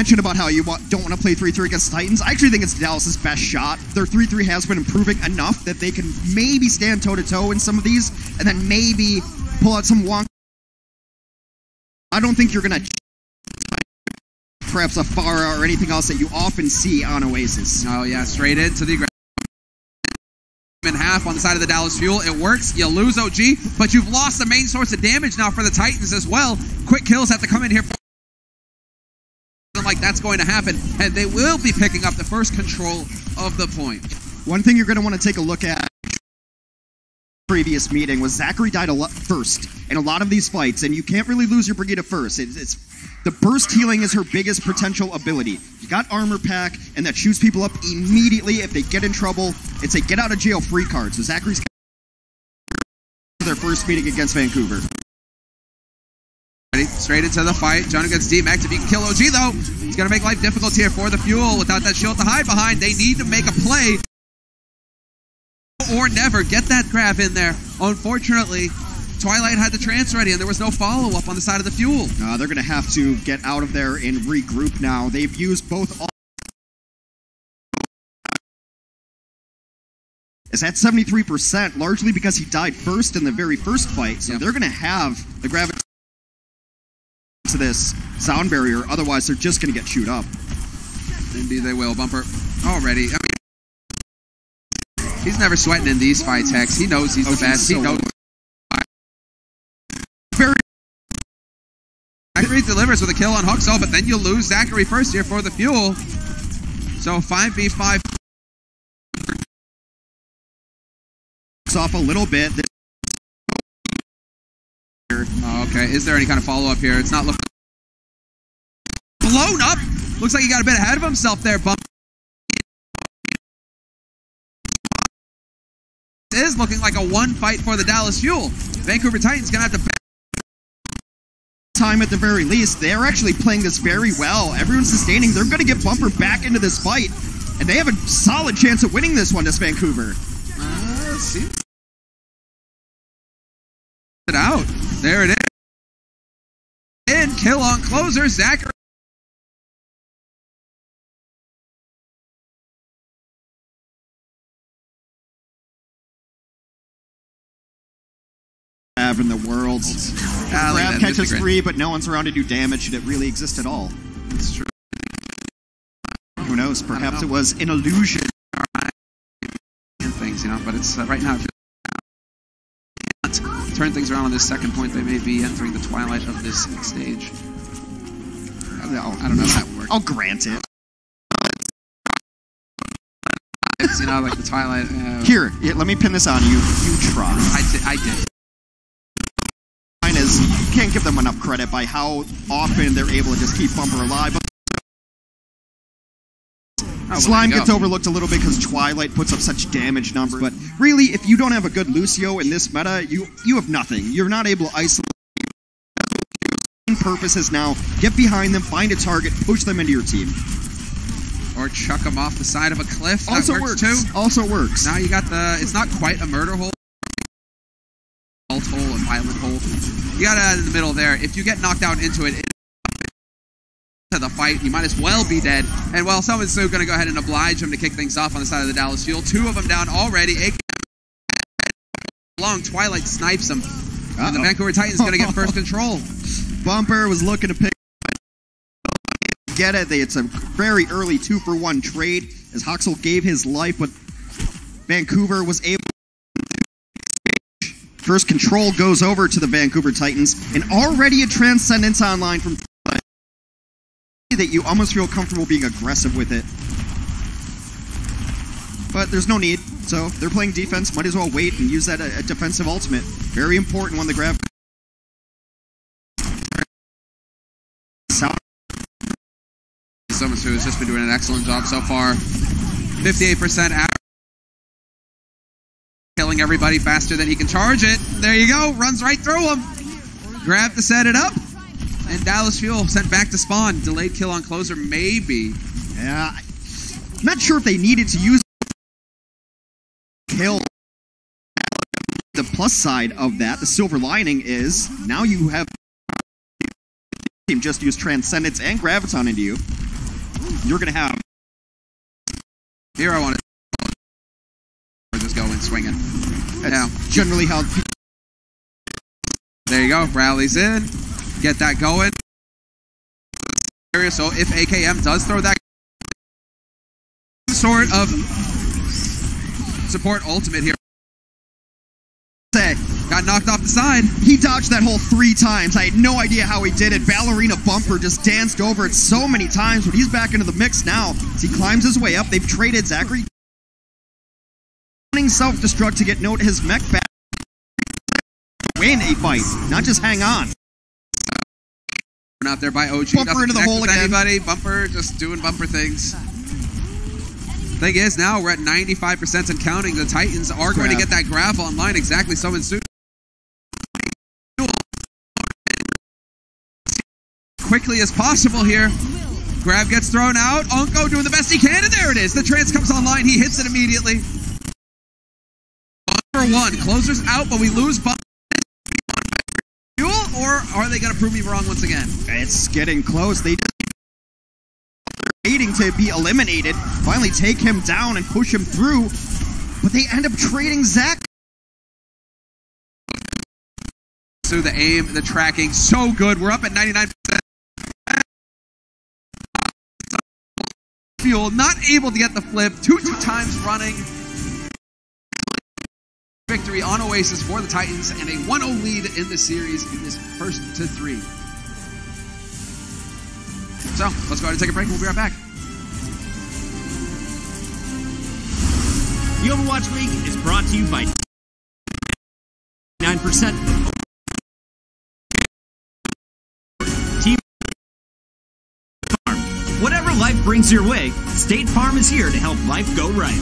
mentioned about how you don't want to play 3-3 against the Titans. I actually think it's Dallas's best shot. Their 3-3 has been improving enough that they can maybe stand toe-to-toe in some of these, and then maybe pull out some wonk. I don't think you're going to perhaps a Farah or anything else that you often see on Oasis. Oh yeah, straight into the in half on the side of the Dallas Fuel. It works. You lose OG, but you've lost the main source of damage now for the Titans as well. Quick kills have to come in here. Like that's going to happen, and they will be picking up the first control of the point. One thing you're going to want to take a look at previous meeting was Zachary died first in a lot of these fights, and you can't really lose your Brigida first. It's the burst healing is her biggest potential ability. You got armor pack, and that shoots people up immediately if they get in trouble. It's a get out of jail free card. So Zachary's their first meeting against Vancouver. Ready, straight into the fight. John against D-Max. If you can kill OG though, it's going to make life difficult here for the Fuel. Without that shield to hide behind, they need to make a play or never. Get that grab in there. Unfortunately, Twilight had the trance ready and there was no follow-up on the side of the Fuel. They're going to have to get out of there and regroup now. They've used both. Is at 73%, largely because he died first in the very first fight. So they're going to have the gravity to this sound barrier, otherwise they're just going to get chewed up. Indeed they will. Bumper already. I mean, he's never sweating in these fights, Hex. He knows he's the best. He knows. Zachary delivers with a kill on Huxel, but then you lose Zachary first here for the Fuel. So 5v5. Off a little bit. Oh, okay, is there any kind of follow-up here? It's not looking blown up. Looks like he got a bit ahead of himself there, Bump. It is looking like a one fight for the Dallas Fuel. Vancouver Titans gonna have to time at the very least. They're actually playing this very well. Everyone's sustaining. They're gonna get Bumper back into this fight, and they have a solid chance of winning this one, this Vancouver. See it out. There it is. And kill on closer, Zachary. In the world. Grab catches free, but no one's around to do damage. Did it really exist at all? It's true. Who knows? Perhaps it was an illusion. Things, you know, but it's right now. Turn things around on this second point. They may be entering the twilight of this stage. I don't know if that works. I'll grant it. It's, you know, like the twilight. Here, let me pin this on you. You try. I did. Mine is, you can't give them enough credit by how often they're able to just keep Bumper alive. Slime gets overlooked a little bit because Twilight puts up such damage numbers, but really, if you don't have a good Lucio in this meta, you have nothing. You're not able to isolate. The main purpose is now get behind them, find a target, push them into your team. Or chuck them off the side of a cliff. That also works too. Also works. Now you got the, it's not quite a murder hole. Alt hole and violent hole. You got it in the middle there. If you get knocked out into it, to the fight, you might as well be dead. And well, someone's still going to go ahead and oblige him to kick things off on the side of the Dallas Fuel. Two of them down already. Long Twilight snipes him. And the Vancouver Titans going to get first control. Bumper was looking to pick. Get it. It's a very early 2-for-1 trade as Huxel gave his life, but Vancouver was able. First control goes over to the Vancouver Titans, and already a Transcendence online from that you almost feel comfortable being aggressive with it. But there's no need, so they're playing defense, might as well wait and use that defensive ultimate. Very important when the grab. Someone who has just been doing an excellent job so far. 58% average. Killing everybody faster than he can charge it. There you go, runs right through him. Grab to set it up. And Dallas Fuel sent back to spawn. Delayed kill on closer, maybe. Yeah, I'm not sure if they needed to use kill. The plus side of that, the silver lining is now you have team just use Transcendence and Graviton into you. you're going to have... Here I want to just go and swing it. That's generally how... There you go. Rallies in. Get that going. So if AKM does throw that sort of support ultimate here. Got knocked off the side. He dodged that hole 3 times. I had no idea how he did it. Ballerina Bumper just danced over it so many times, but he's back into the mix now as he climbs his way up. They've traded Zachary. Self-destruct to get Note his mech back. Win a fight, not just hang on. Out there by OG. Bumper into the hole again. Anybody. Bumper just doing bumper things. Thing is, now we're at 95% and counting. The Titans are going to get that grab online exactly so soon. Quickly as possible here. Grab gets thrown out. Unko doing the best he can, and there it is. The trance comes online. He hits it immediately. Bumper 1. Closers out, but we lose Bumper. Or are they going to prove me wrong once again? It's getting close. They waiting to be eliminated. Finally take him down and push him through. But they end up trading Zach. So the aim, the tracking, so good. We're up at 99%. Fuel, not able to get the flip. Two times running. Victory on Oasis for the Titans and a 1-0 lead in the series in this first to 3. So, let's go ahead and take a break. We'll be right back. The Overwatch League is brought to you by 9%. Team Farm. Whatever life brings your way, State Farm is here to help life go right.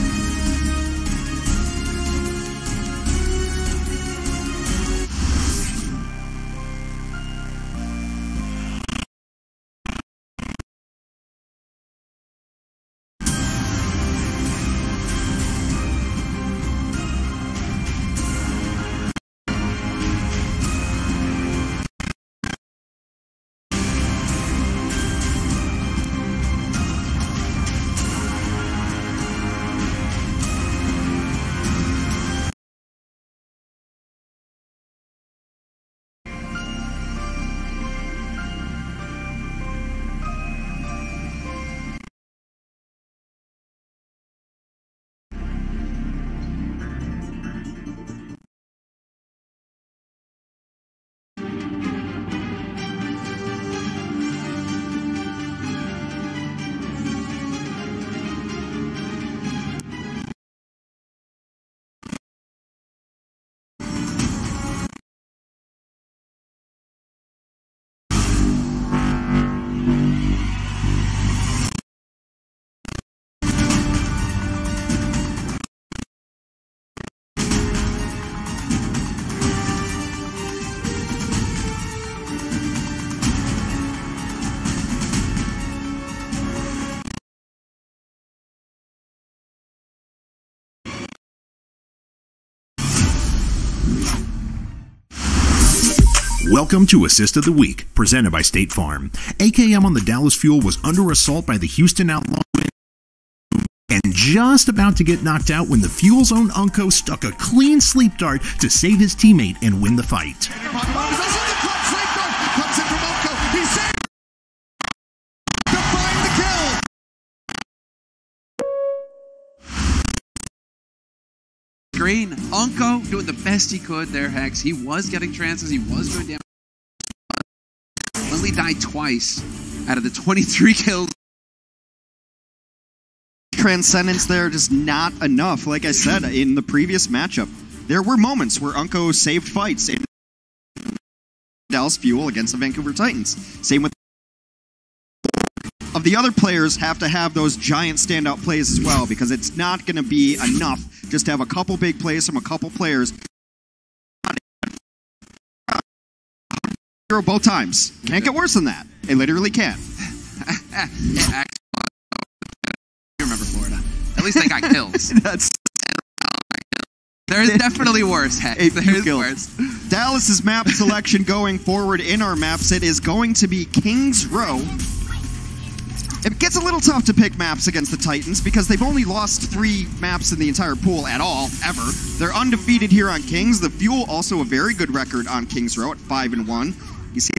Welcome to Assist of the Week, presented by State Farm. AKM on the Dallas Fuel was under assault by the Houston Outlaws and just about to get knocked out when the Fuel's own Unko stuck a clean sleep dart to save his teammate and win the fight. Green, Unko doing the best he could there, Hex. He was getting trances, he was doing damage. Only died twice out of the 23 kills. Transcendence there, just not enough. Like I said in the previous matchup, there were moments where Unko saved fights in Dallas Fuel against the Vancouver Titans. Same with of the other players have to have those giant standout plays as well, because it's not going to be enough just to have a couple big plays from a couple players. Both times. Can't get worse than that. It literally can. You remember Florida. At least they got kills. There is definitely worse, Heck. There is worse. Dallas's map selection going forward in our maps, it is going to be Kings Row. It gets a little tough to pick maps against the Titans because they've only lost 3 maps in the entire pool at all, ever. They're undefeated here on Kings. The Fuel also a very good record on Kings Row at 5-1. You see,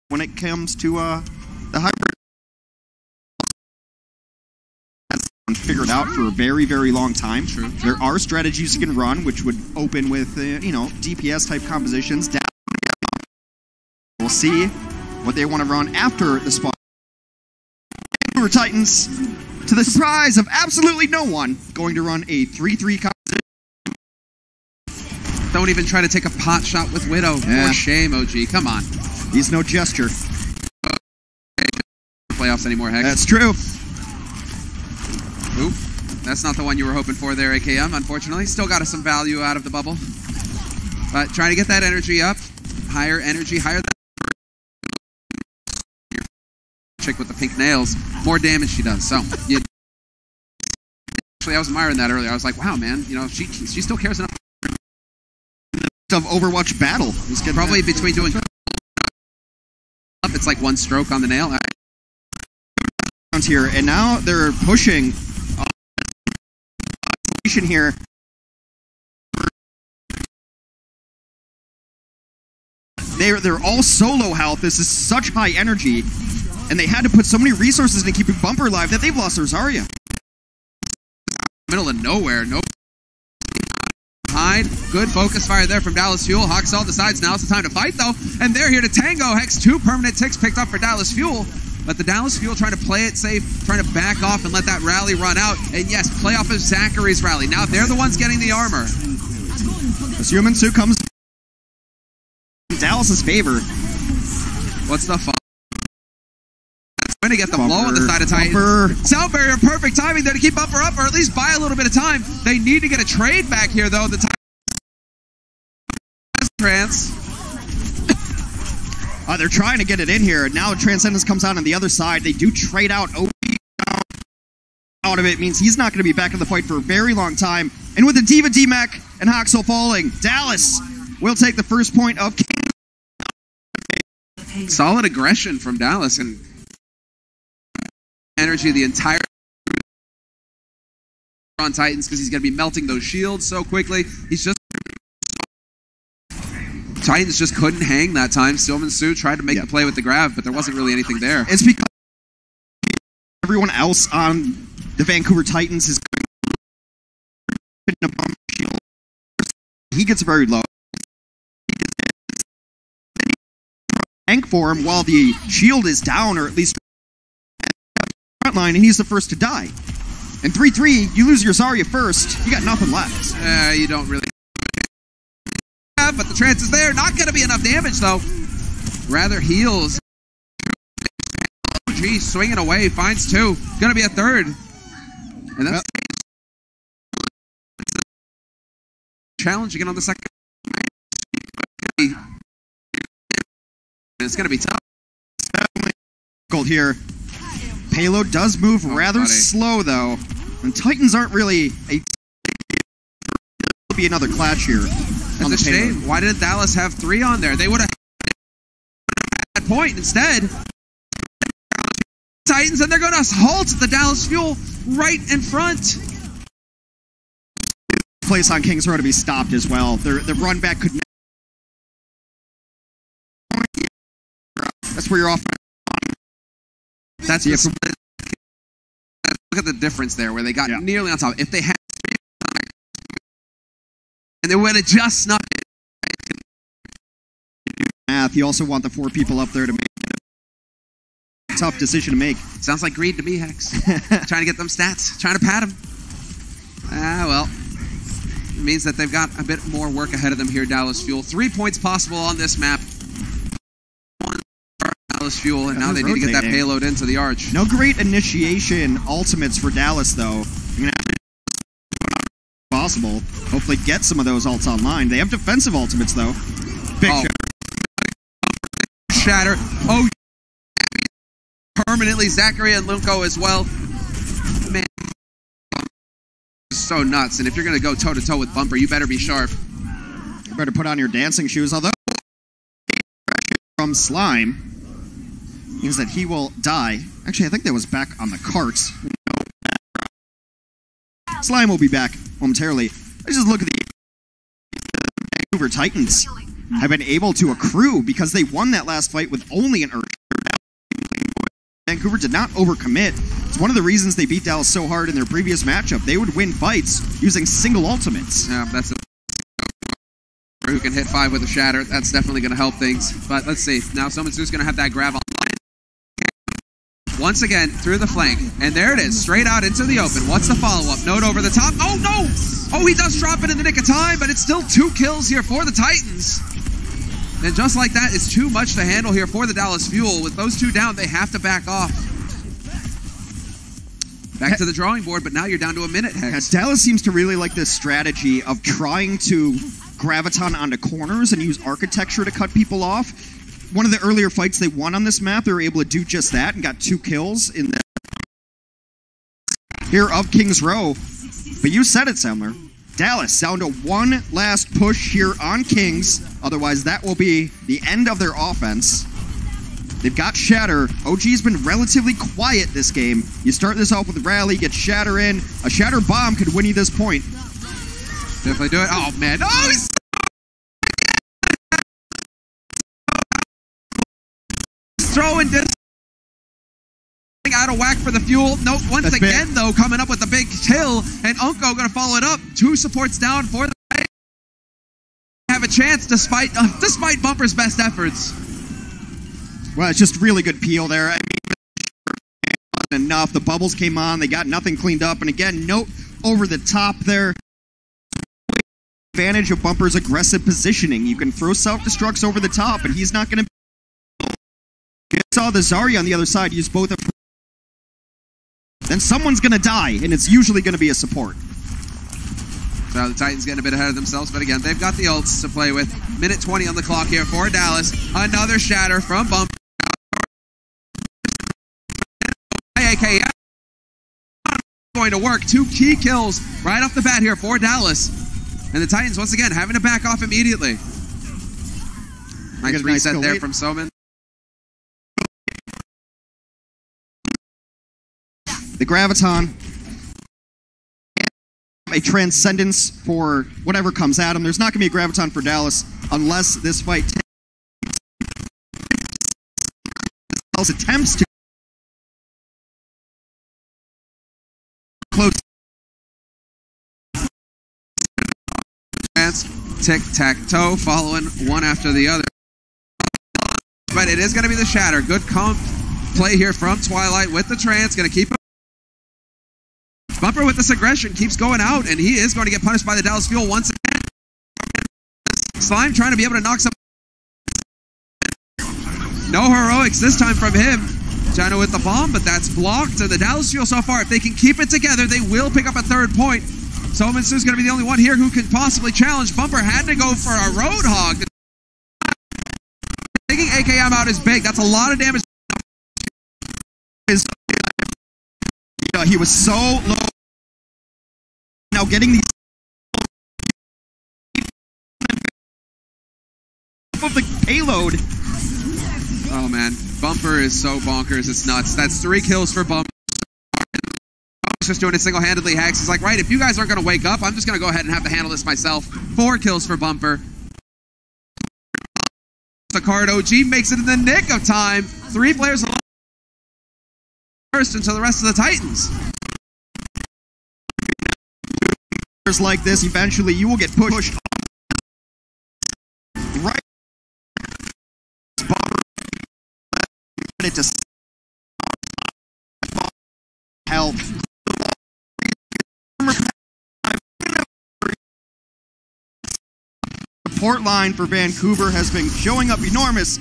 when it comes to the hybrid, that's figured out for a very, very long time. True. There are strategies you can run, which would open with, DPS type compositions. We'll see what they want to run after the spot. Vancouver Titans, to the surprise of absolutely no one, going to run a 3-3 composition. Don't even try to take a pot shot with Widow. Yeah. For shame, OG. Come on. He's no gesture. Playoffs anymore, Hex. That's true. Oop. That's not the one you were hoping for there, AKM, unfortunately. Still got us some value out of the bubble. But trying to get that energy up. Higher energy, higher than chick with the pink nails. More damage she does. So, actually, I was admiring that earlier. I was like, wow, man. You know, she still cares enough. Of Overwatch battle. He's probably between doing it's like 1 stroke on the nail. Here, and now they're pushing here. They're all solo health. This is such high energy, and they had to put so many resources into keeping Bumper alive that they've lost their Zarya. Middle of nowhere. Nope. Hide. Good focus fire there from Dallas Fuel. Hawksall decides now's the time to fight, though, and they're here to tango. Hex, 2 permanent ticks picked up for Dallas Fuel. But the Dallas Fuel trying to play it safe, trying to back off and let that rally run out. And yes, play off of Zachary's rally. Now they're the ones getting the armor. This human suit comes in Dallas's favor. What's the fuck? That's going to get the Bumper, blow on the side of Titan. Bumper. Sound barrier, perfect timing there to keep Bumper up, or at least buy a little bit of time. They need to get a trade back here, though. The Trans. They're trying to get it in here. Now Transcendence comes out on the other side. They do trade out. OP out of it means he's not going to be back in the fight for a very long time. And with the Diva D-Mac and Hoxel falling, Dallas will take the first point of solid aggression from Dallas and energy the entire on Titans because he's going to be melting those shields so quickly. He's just Titans just couldn't hang that time. Stillman Sue tried to make the play with the grab, but there wasn't really anything there. It's because everyone else on the Vancouver Titans is he gets very low. Tank for him while the shield is down, or at least front line, and he's the first to die. In 3-3, you lose your Zarya first, you got nothing left. You don't really have, but the trance is there. Not going to be enough damage, though. Rather heals. OG swinging away, finds 2. Going to be a 3rd. And that's challenge again on the second. It's going to be tough. Gold here. Payload does move rather slow, though. And Titans aren't really a... There'll be another clash here. It's a shame. Why didn't Dallas have 3 on there? They would have had that point instead. Titans, and they're going to halt the Dallas Fuel right in front. Place on Kings Row to be stopped as well. The run back could... That's where you're off. That's look at the difference there, where they got nearly on top. If they had, and they would have just snuck it. Math. You also want the 4 people up there to make a tough decision to make. Sounds like greed to me, Hex. Trying to get them stats, trying to pad them. Well, it means that they've got a bit more work ahead of them here. Dallas Fuel, 3 points possible on this map. Dallas Fuel, and now they need to get that payload into the arch. No great initiation ultimates for Dallas, though. You're gonna have to possible. Hopefully get some of those ults online. They have defensive ultimates, though. Big shatter. Oh, permanently. Zachary and Lunko as well. Man, so nuts. And if you're going to go toe-to-toe with Bumper, you better be sharp. You better put on your dancing shoes, although from Slime means that he will die. Actually, I think that was back on the cart. Slime will be back momentarily. Let's just look at the Vancouver Titans have been able to accrue because they won that last fight with only an Earth. Vancouver did not overcommit. It's one of the reasons they beat Dallas so hard in their previous matchup. They would win fights using single ultimates. Yeah, that's a who can hit 5 with a shatter. That's definitely going to help things. But let's see. Now Somitsu's going to have that grab on. Once again, through the flank. And there it is, straight out into the open. What's the follow-up? Note over the top. Oh, no! Oh, he does drop it in the nick of time, but it's still 2 kills here for the Titans. And just like that, it's too much to handle here for the Dallas Fuel. With those 2 down, they have to back off. Back to the drawing board, but now you're down to a minute, Hex. Yeah, Dallas seems to really like this strategy of trying to graviton onto corners and use architecture to cut people off. One of the earlier fights they won on this map, they were able to do just that and got 2 kills in the here of Kings Row. But you said it, Semler. Dallas down to one last push here on Kings. Otherwise, that will be the end of their offense. They've got Shatter. OG's been relatively quiet this game. You start this off with Rally, get Shatter in. A Shatter bomb could win you this point. Definitely do it. Oh, man. Oh, he's throwing this out of whack for the Fuel. Nope, once That's again, big. though, coming up with a big kill, and Unko going to follow it up. 2 supports down for the have a chance despite Bumper's best efforts. Well, it's just really good peel there. I mean, wasn't enough. The bubbles came on. They got nothing cleaned up. And again, note over the top there. Advantage of Bumper's aggressive positioning. You can throw self-destructs over the top, and he's not going to. You saw the Zarya on the other side use both. Then someone's going to die, and it's usually going to be a support. So the Titans getting a bit ahead of themselves, but again, they've got the ults to play with. Minute 20 on the clock here for Dallas. Another shatter from Bumper. AKM going to work. 2 key kills right off the bat here for Dallas. And the Titans, once again, having to back off immediately. Nice reset there from Soman. The Graviton. A transcendence for whatever comes at him. There's not going to be a Graviton for Dallas unless this fight attempts to close. Tic-tac-toe, following one after the other. But it is going to be the shatter. Good comp play here from Twilight with the trance. Going to keep him. Bumper with this aggression keeps going out, and he is going to get punished by the Dallas Fuel once again. Slime trying to be able to knock some. No heroics this time from him. Jano with the bomb, but that's blocked. And the Dallas Fuel so far, if they can keep it together, they will pick up a 3rd point. Sominsu's going to be the only one here who can possibly challenge. Bumper had to go for a Roadhog. Taking AKM out is big. That's a lot of damage. He was so low. Now getting these of the payload. Oh man, Bumper is so bonkers. It's nuts. That's 3 kills for Bumper. He's just doing it single-handedly. Hex is like, right, if you guys aren't going to wake up, I'm just going to go ahead and have to handle this myself. 4 kills for Bumper. The card OG makes it in the nick of time. 3 players alive. First into the rest of the Titans. Like this, eventually you will get pushed right. To help. Support line for Vancouver has been showing up enormous.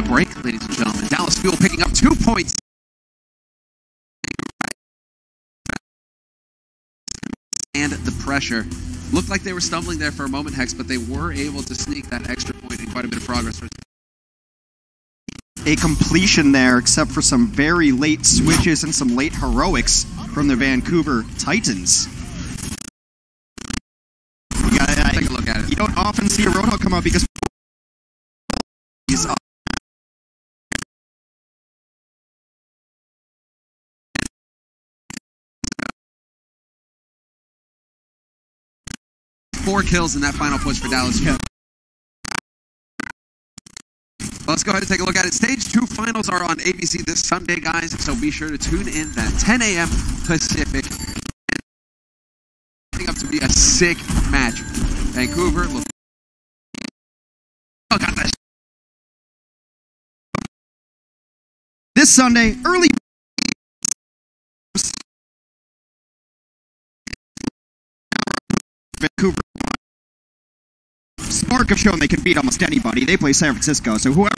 break, ladies and gentlemen. Dallas Fuel picking up 2 points. And the pressure. Looked like they were stumbling there for a moment, Hex, but they were able to sneak that extra point and quite a bit of progress. A completion there, except for some very late switches and some late heroics from the Vancouver Titans. Take a look at it. You don't often see a Roadhog come out because he's up. Four kills in that final push for Dallas. Yeah. Let's go ahead and take a look at it. Stage 2 finals are on ABC this Sunday, guys, so be sure to tune in at 10 a.m. Pacific. Setting up to be a sick match. Vancouver. Oh, got that. This Sunday, early. Vancouver. Spark have shown they can beat almost anybody. They play San Francisco, so whoever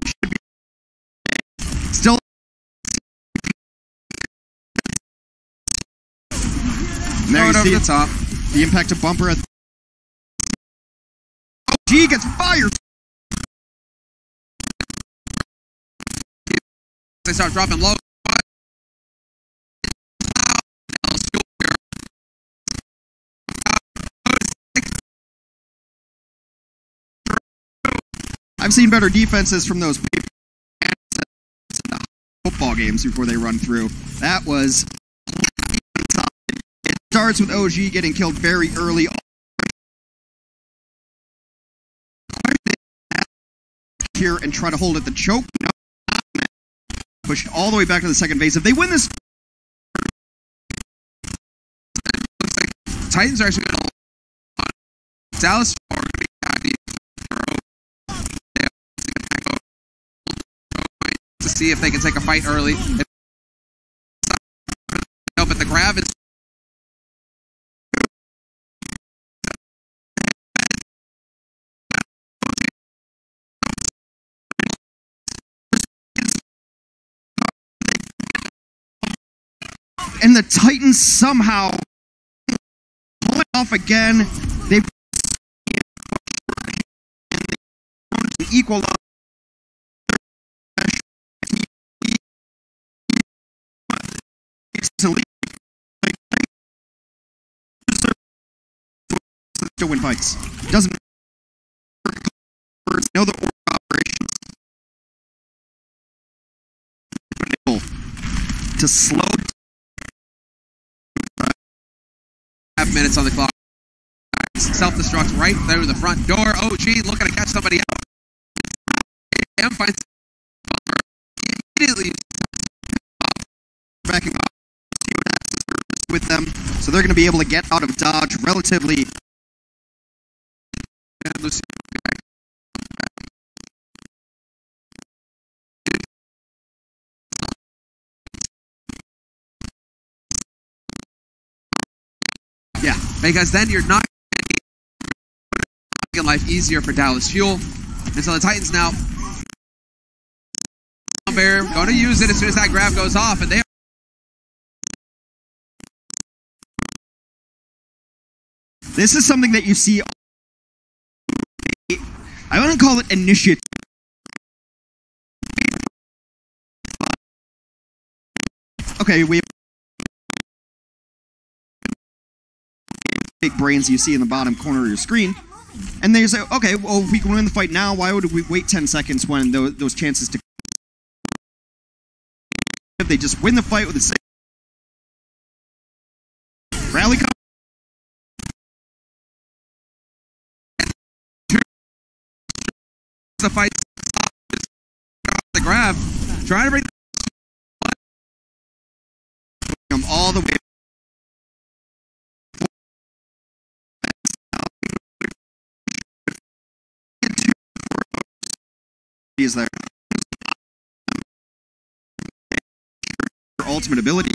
should be still. And there you see over the top. The impact of bumper. OG gets fired. They start dropping low. I've seen better defenses from those football games before they run through. That was. It starts with OG getting killed very early. Here and try to hold it the choke. No. Push it all the way back to the second phase. If they win this, Titans are actually going to. Dallas to see if they can take a fight early. No, but the grab is. And the Titans somehow pull it off again. They equal up. To win fights. Doesn't know the order of operations. To slow. 5 minutes on the clock. Self-destruct right through the front door. OG looking to catch somebody out. AM finds immediately backing up with them, so they're going to be able to get out of dodge relatively. Yeah, because then you're not making life easier for Dallas Fuel. And so the Titans now going to use it as soon as that grab goes off, and they. This is something that you see. I want to call it initiative. Okay, we have big brains you see in the bottom corner of your screen. And they say, okay, well, if we can win the fight now, why would we wait 10 seconds when those chances to... If they just win the fight with the same... Rally come. The fight, the grab, trying to bring them all the way. Is there ultimate ability?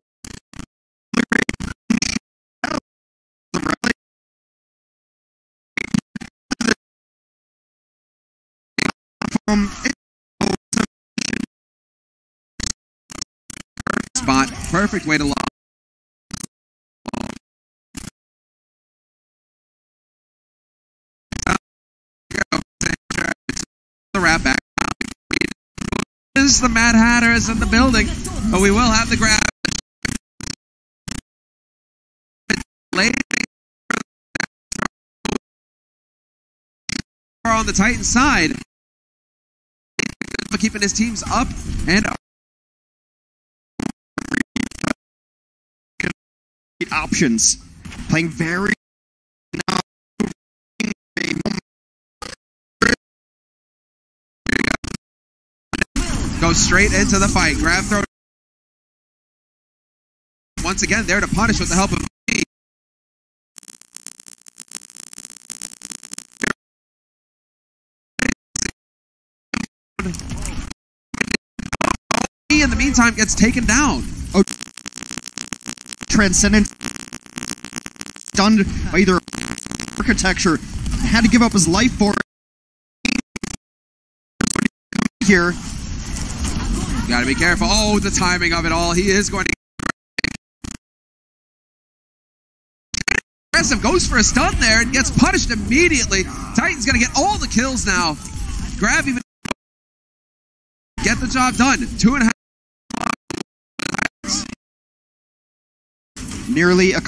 Spot. Perfect way to lock. The wrap back. This is the Mad Hatter is in the building, but we will have the grab. On the Titan side, but keeping his teams up and options, playing very. Goes straight into the fight. Grab throw. Once again, there to punish with the help of in the meantime gets taken down. Oh, Transcendence stunned by either architecture, had to give up his life for it. Here. Gotta be careful. Oh, the timing of it all. He is going to aggressive, goes for a stun there and gets punished immediately. Titan's gonna get all the kills now. Grab even get the job done. 2.5. Nearly a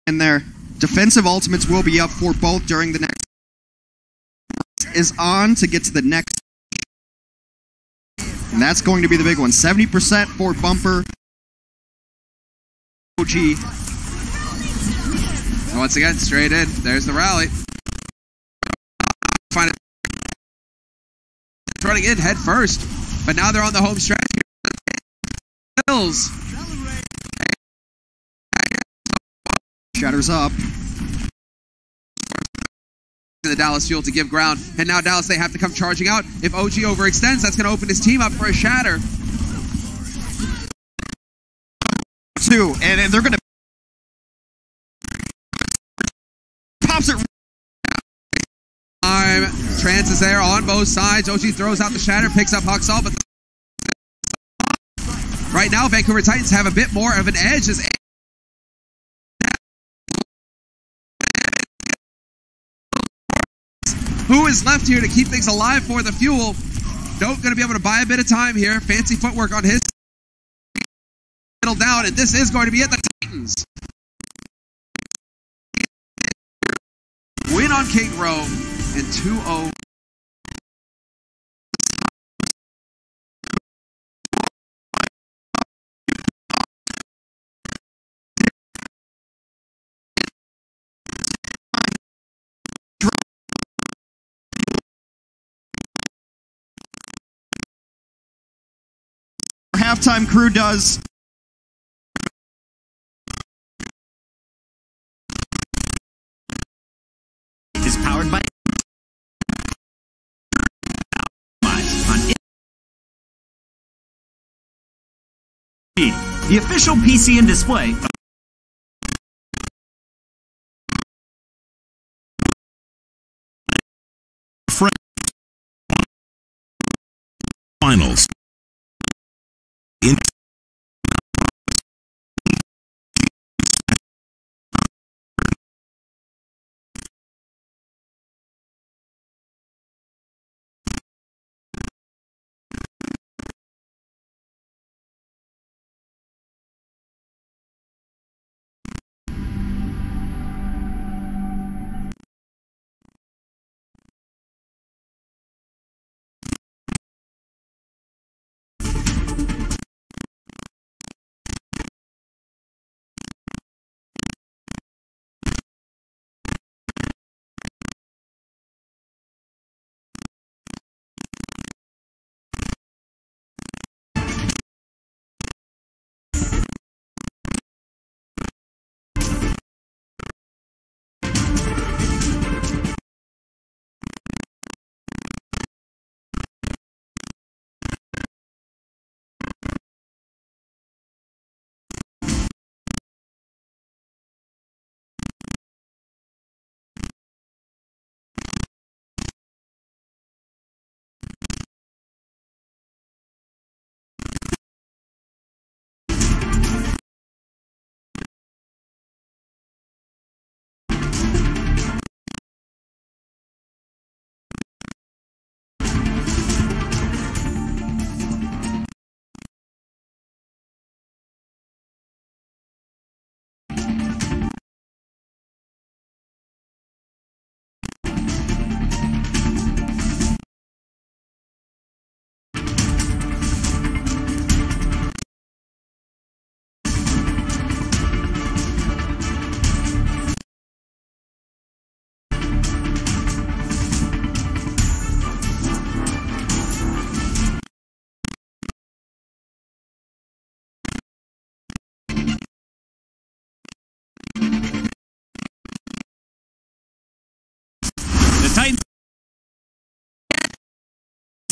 in there. Defensive ultimates will be up for both during the next. Is on to get to the next. And that's going to be the big one. 70% for Bumper. OG. And once again, straight in. There's the rally. Find it. Running in head first. But now they're on the home stretch. Hills. Shatters up. The Dallas Fuel to give ground, and now Dallas, they have to come charging out. If OG overextends, that's going to open his team up for a shatter. 2, and they're going to pops it. Trance is there on both sides. OG throws out the shatter, picks up Huxall, but right now Vancouver Titans have a bit more of an edge as who is left here to keep things alive for the Fuel. Dope going to be able to buy a bit of time here. Fancy footwork on his middle down, and this is going to be it. The Titans win on King Rome and 2-0. Halftime crew does. Is powered by the official PC and display. Finals.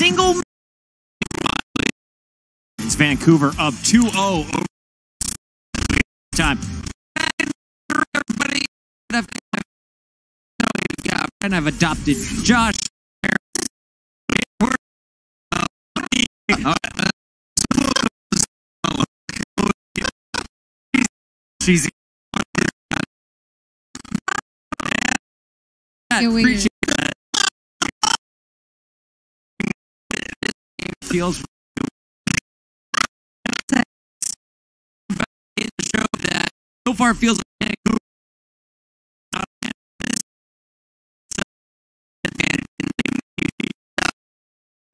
single. It's Vancouver up 2-0 over time. And I've adopted Josh. She's feels show that so far it feels like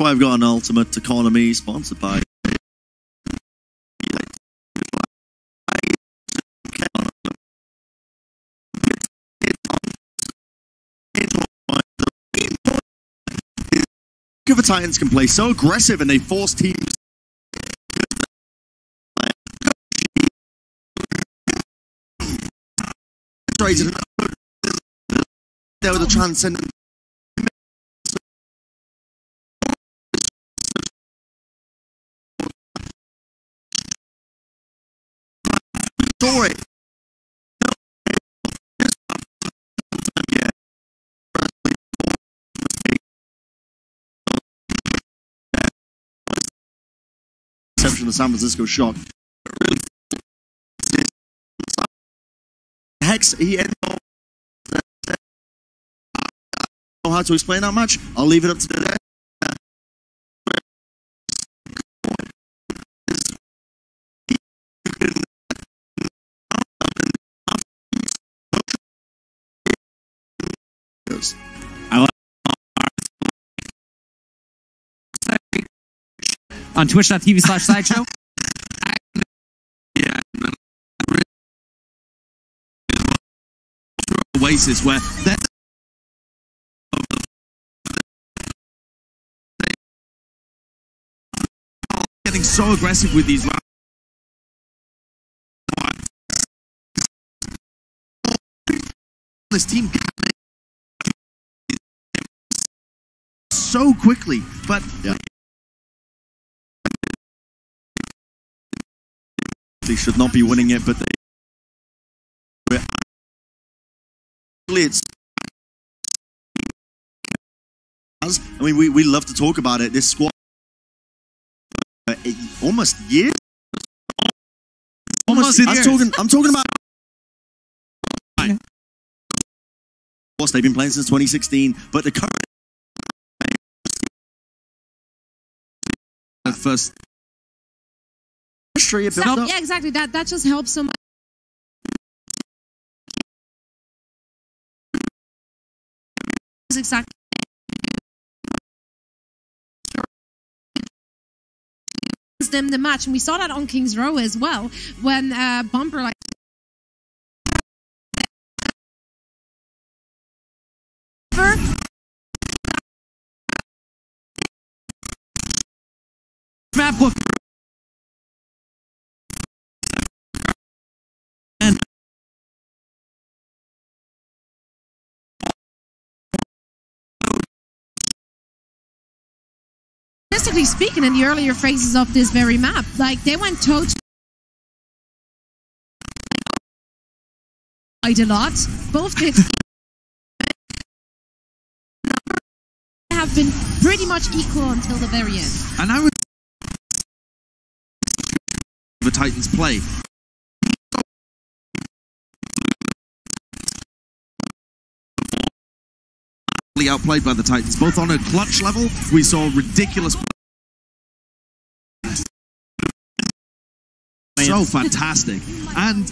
I've got an ultimate economy sponsored by Vancouver Titans can play so aggressive and they force teams there with a transcendent story. Exception of the San Francisco Shock. Hex, he ended up. I don't know how to explain that much. I'll leave it up to the on twitch.tv/sideshow. Yeah. Oasis where they're getting so aggressive with these rounds. This team so quickly, but yeah. They should not be winning it, but it's. I mean, we love to talk about it. This squad, almost years. Almost. I'm talking about. Of course, they've been playing since 2016, but the current first. Yeah, exactly. That just helps so much. Exactly. Them the match, and we saw that on King's Row as well when Bumper like. Map look. Statistically speaking, in the earlier phases of this very map, like they went toe to quite a lot. Both kids have been pretty much equal until the very end. And I would the Titans play. Outplayed by the Titans, both on a clutch level. We saw ridiculous, so fantastic, and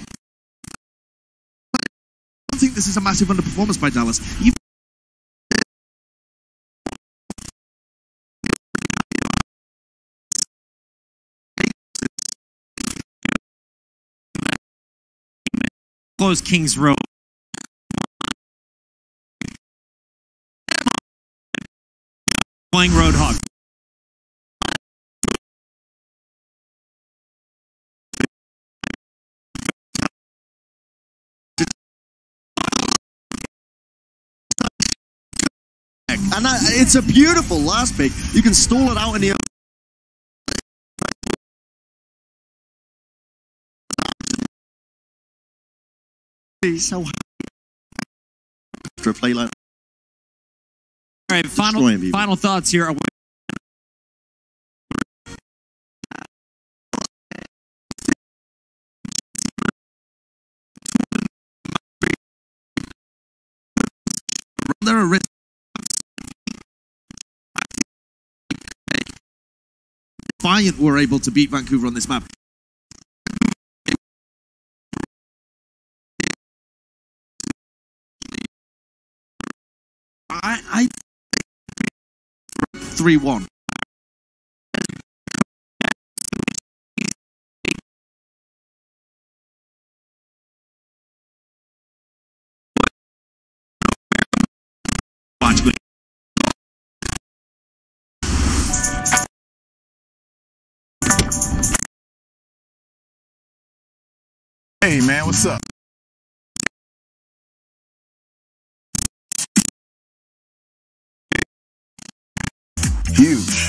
I don't think this is a massive underperformance by Dallas. Close King's Row. Playing Roadhog. And it's a beautiful last pick. You can stall it out in the so happy after a play like All right, final thoughts here. there a risk Defiant were able to beat Vancouver on this map. I 3-1. Hey man, what's up? Huge.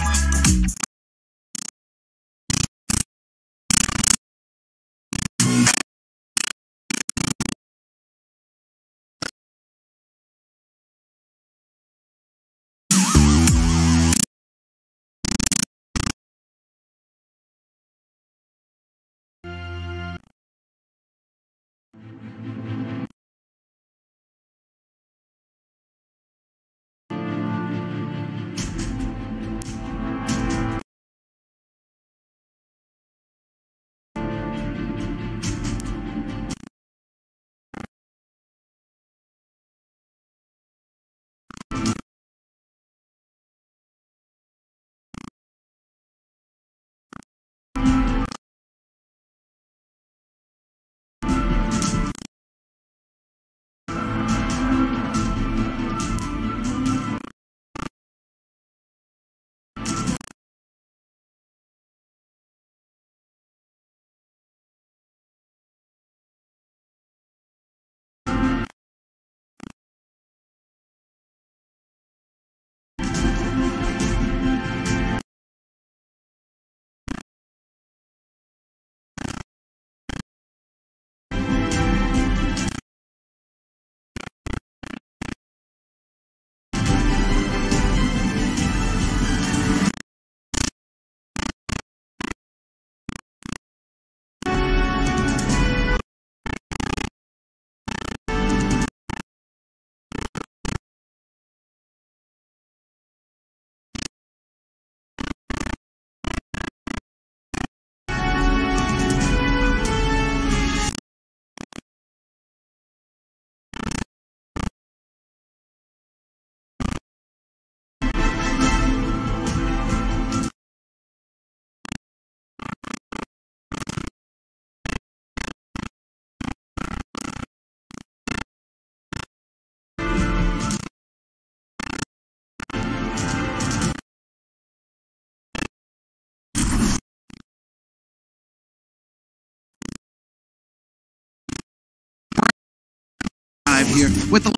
Here with the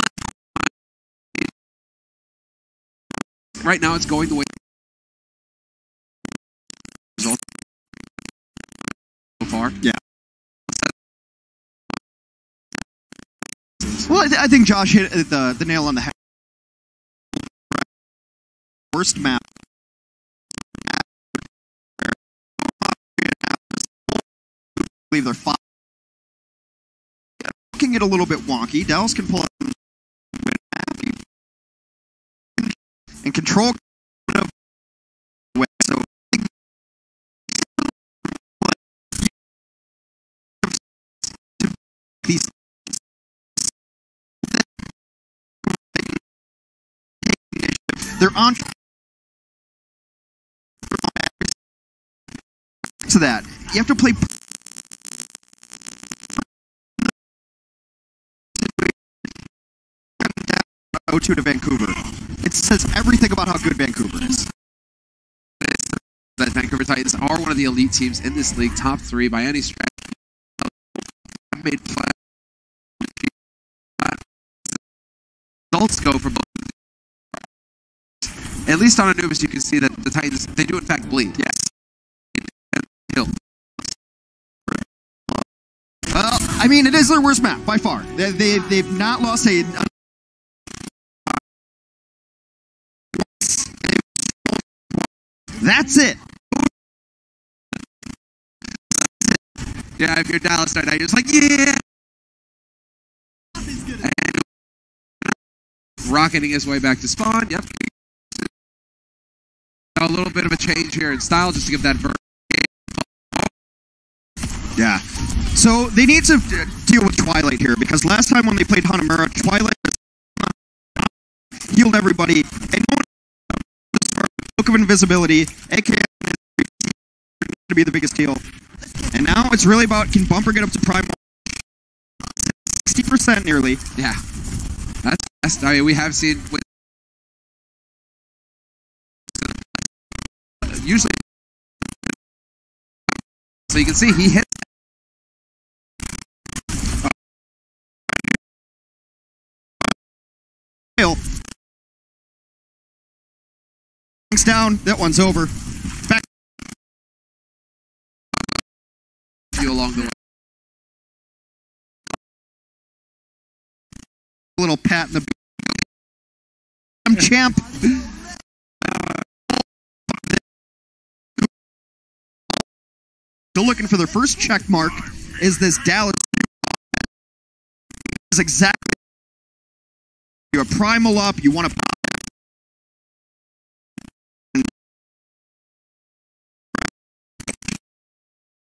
right now, it's going the way so far. Yeah. Well, I think Josh hit the nail on the head. Worst map. I believe they're 5. Can get a little bit wonky. Dallas can pull out and control so these they're on to that. You have to play 0-2 to Vancouver. It says everything about how good Vancouver is. That Vancouver Titans are one of the elite teams in this league, top 3 by any stretch. Made results go for both. At least on Anubis, you can see that the Titans, they do in fact bleed. Yes. Kill. Well, I mean, it is their worst map by far. They've not lost a. That's it. Yeah, if you're Dallas right now, you're just like, yeah. And rocketing his way back to spawn. Yep. A little bit of a change here in style just to give that version. Yeah. So they need to deal with Twilight here because last time when they played Hanamura, Twilight healed everybody and no one Book of Invisibility, aka to be the biggest heal. And now it's really about can Bumper get up to Prime 60% nearly. Yeah. That's I mean, we have seen with usually so you can see he hits down, that one's over. Back you along the way. A little pat in the I'm champ. Still looking for their first check mark. Is this Dallas? Is exactly you have primal up. You want to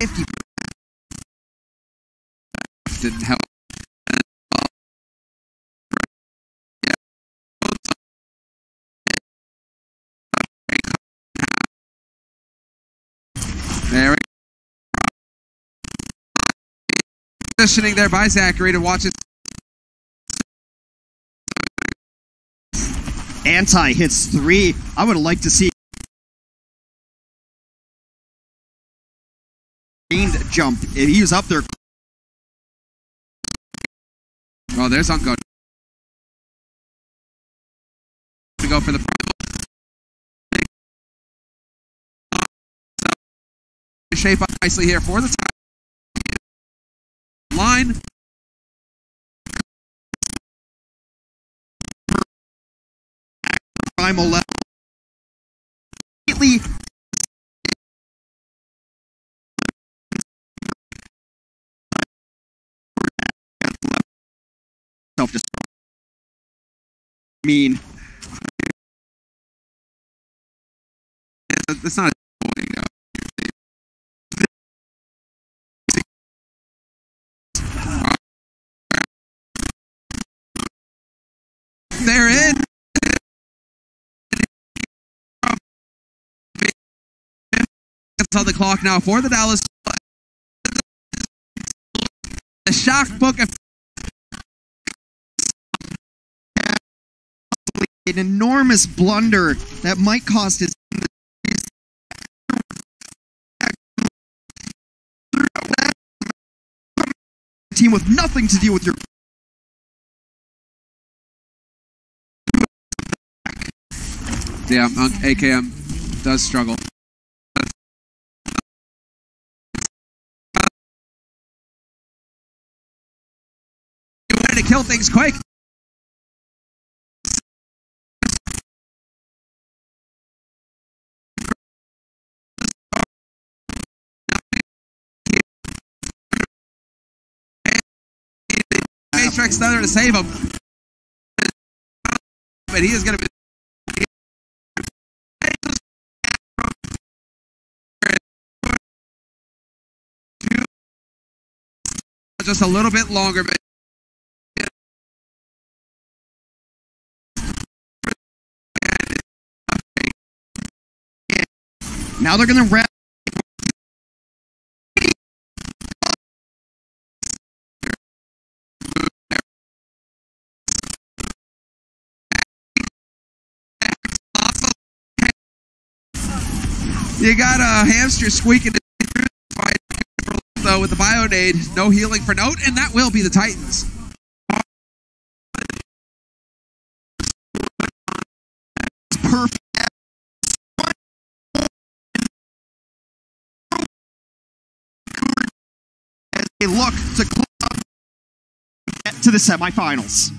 50. Didn't help. There we go. Positioning there by Zachary to watch it. Anti hits 3. I would have liked to see jump. If he was up there. Oh, there's Ungo. To go for the shape up nicely here for the time. Line. Primal level. Completely. Self-destruct. Mean. That's not a they're in. It's on the clock now for the Dallas. The shock book of an enormous blunder that might cost his team with nothing to deal with your yeah, AKM does struggle. You wanted to kill things quick. Matrix there to save him. But he is going to be just a little bit longer, but now they're going to wrap. You got a hamster squeaking though with the Bionade. No healing for Note, and that will be the Titans. Perfect. They look to close up and get to the semifinals.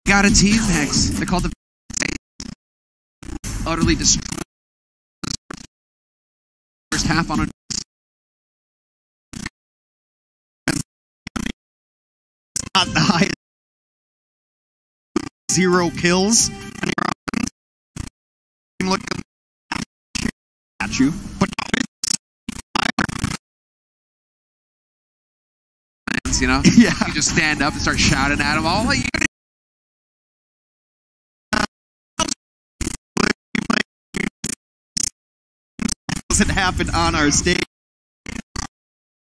Got a team next. They're called the utterly destroyed first half on a Not the highest. 0 kills. Looking at you, but you know, yeah. you just stand up and start shouting at them. All like, doesn't happen on our stage.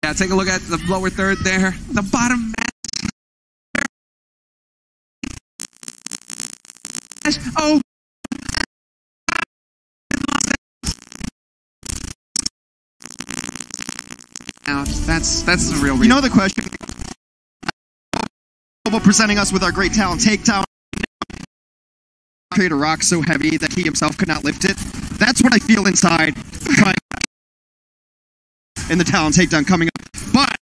Yeah, take a look at the lower third there. The bottom match. Oh. Now, that's the real reason. You know the question about presenting us with our great talent takedown. Create a rock so heavy that he himself could not lift it. That's what I feel inside. In the talent takedown coming up, but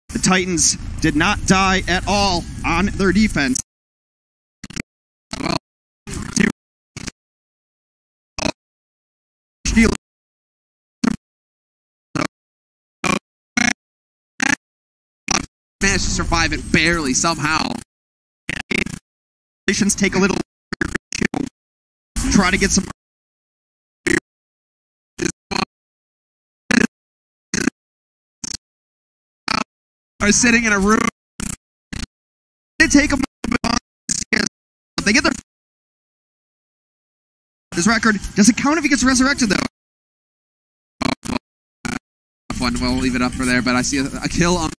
the Titans did not die at all on their defense. Managed to survive it barely somehow. Take a little. Try to get some. Are sitting in a room. They take them. They get their. His record doesn't count if he gets resurrected though. Fun. We'll leave it up for there, but I see a kill on.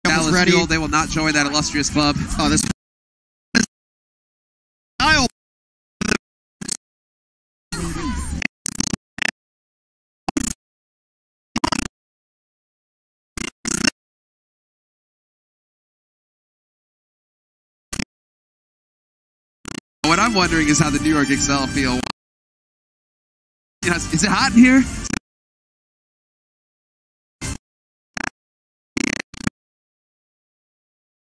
Dallas ready. Fuel. They will not join that illustrious club. Oh, this. What I'm wondering is how the New York Excel feel. You know, is it hot in here?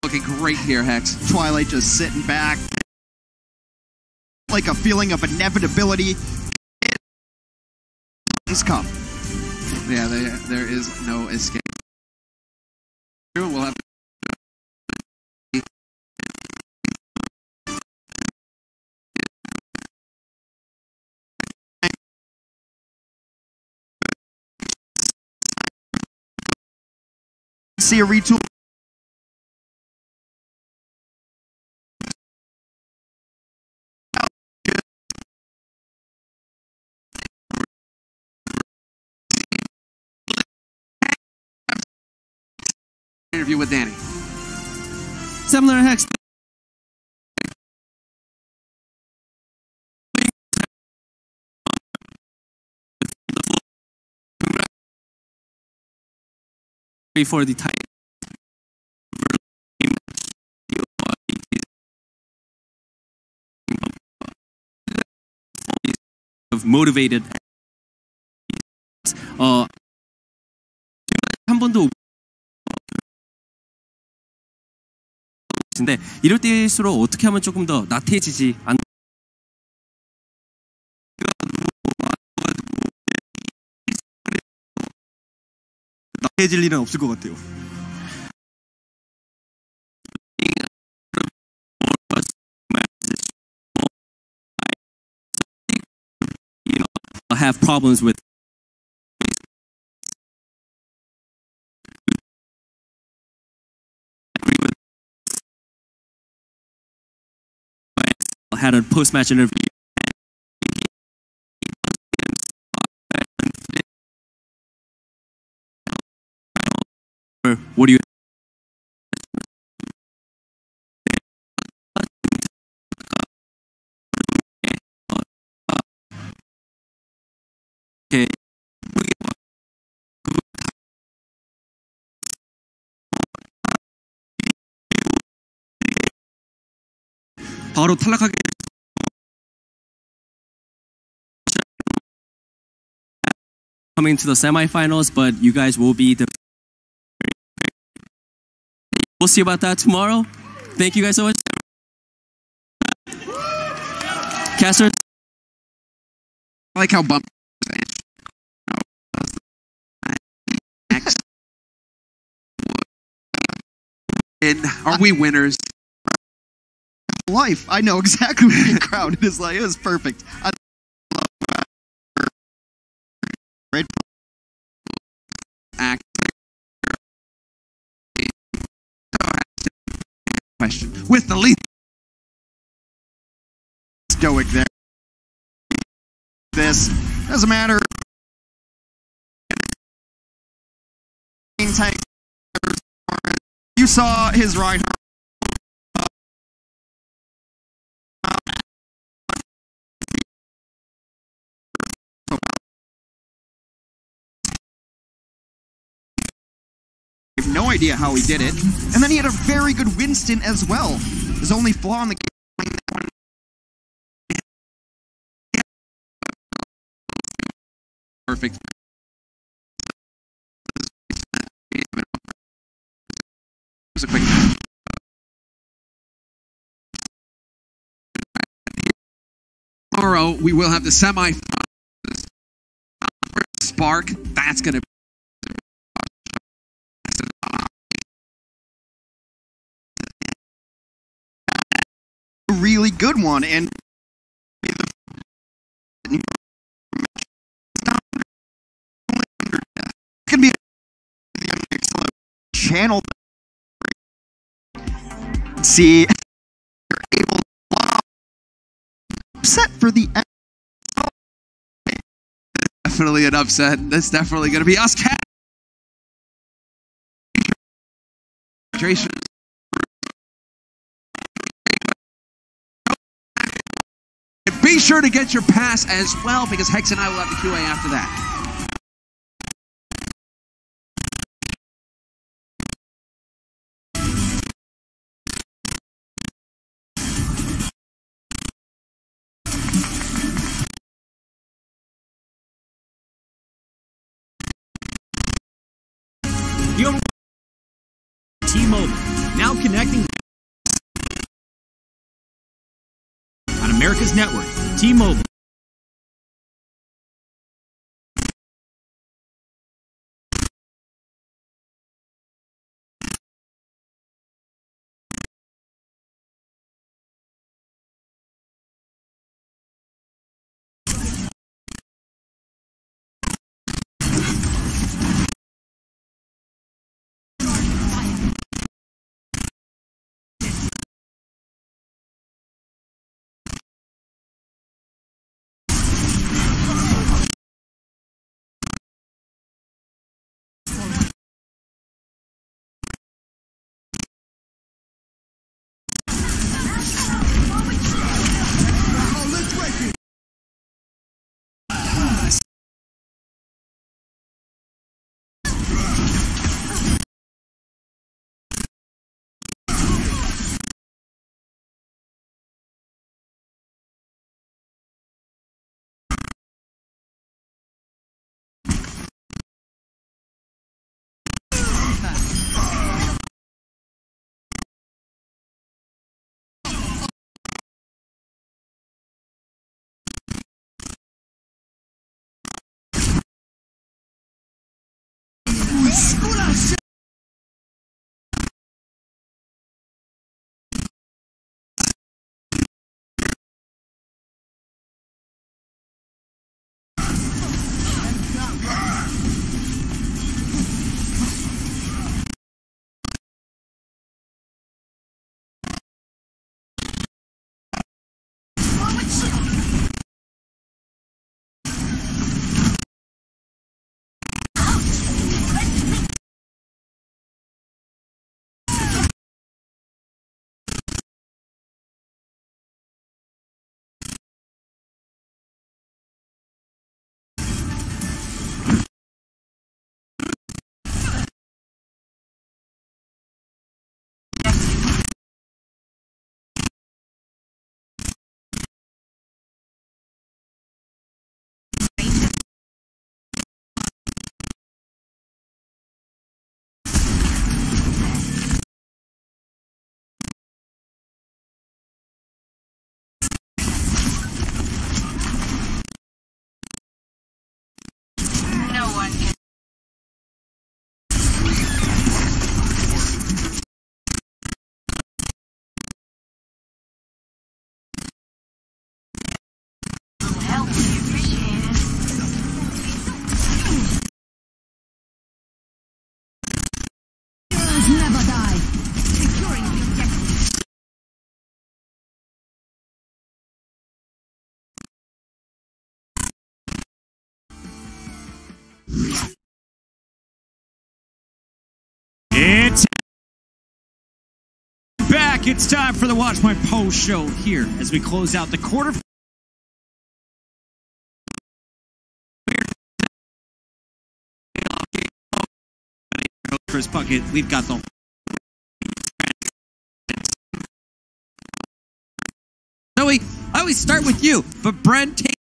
Looking great here, Hex. Twilight just sitting back. Like a feeling of inevitability. It's come. Yeah, there is no escape. We'll have see a retool. interview with Danny. Similar Hex. For the title of motivated 한 번도 근데 이럴 때일수록 어떻게 하면 조금 더 나태해지지 않 나태해질 일은 없을 것 같아요. Have problems with had a post-match interview. What do you okay. 바로 탈락하게 coming to the semifinals, but you guys will be the we'll see about that tomorrow. Thank you guys so much. Caster, I like how Bumper. Are we winners? Life. I know exactly what the crowd is like. It was perfect. I love right act question with the lead stoic there. This doesn't matter. Tank. You saw his right. I have no idea how he did it. And then he had a very good Winston as well. His only flaw in the game. Perfect. It was a quick. Tomorrow we will have the semi-finals. Spark. That's gonna. A really good one, and it's gonna be a channel. See, you're able to upset for the end. Definitely an upset. That's definitely going to be us. Be sure to get your pass as well, because Hex and I will have the QA after that. T-Mobile, now connecting on America's network. T-Mobile. It's back. It's time for the Watch My Post show here as we close out the quarter. Chris Puckett, we've got the Zoe, I always start with you, but Brent takes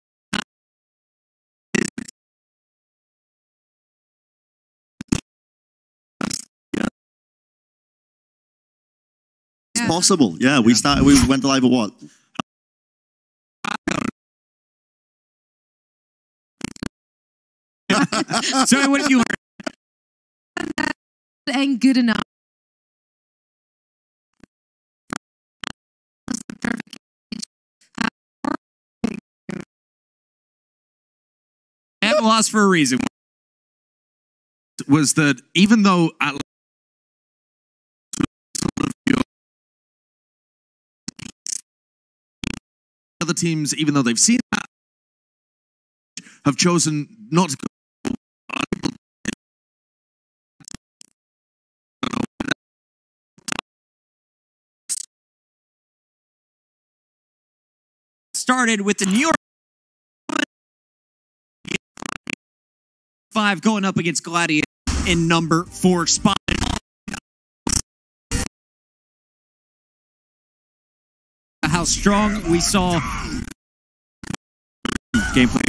It's possible. Yeah, we went live at what? Sorry, what did you learn? Ain't good enough. And lost for a reason. Was that even though other teams, even though they've seen that, have chosen not to go. Started with the New York 5 going up against Gladiator in number 4 spot. How strong we saw gameplay.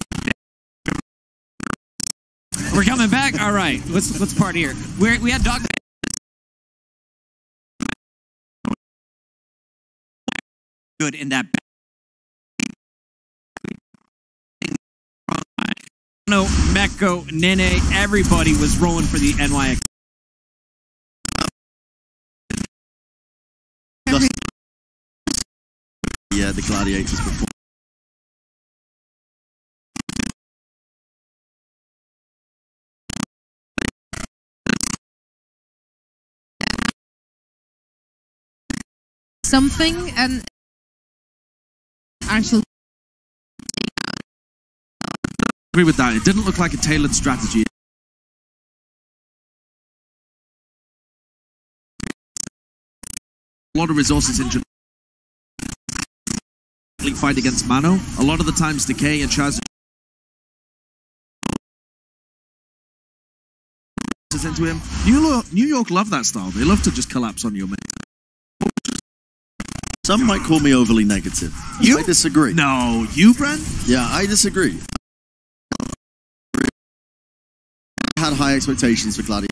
We're coming back. All right, let's party here. We had dog. Good in that. No, Meko, Nene, everybody was rolling for the NYX. Yeah, the Gladiators before. Something and actually. Agree with that. It didn't look like a tailored strategy. A lot of resources in fight against Mano. A lot of the times Decay and Chaz into him. New York love that style. They love to just collapse on your man. Some might call me overly negative. You? I disagree. No, you, Brent? Yeah, I disagree. I had high expectations for Gladiator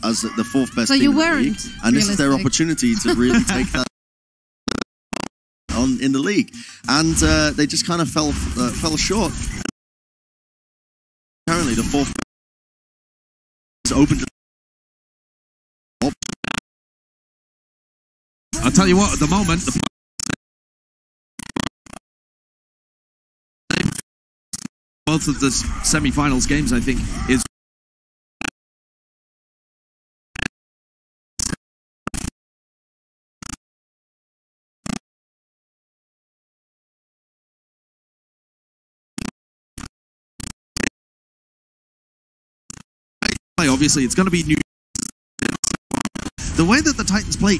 as the 4th best So team you in the weren't league, and this is their realistic. opportunity to really take that on in the league, and they just kind of fell short. Apparently, the 4th is open to. I'll tell you what, at the moment, both of the semi-finals games, I think, is obviously it's going to be new. The way that the Titans play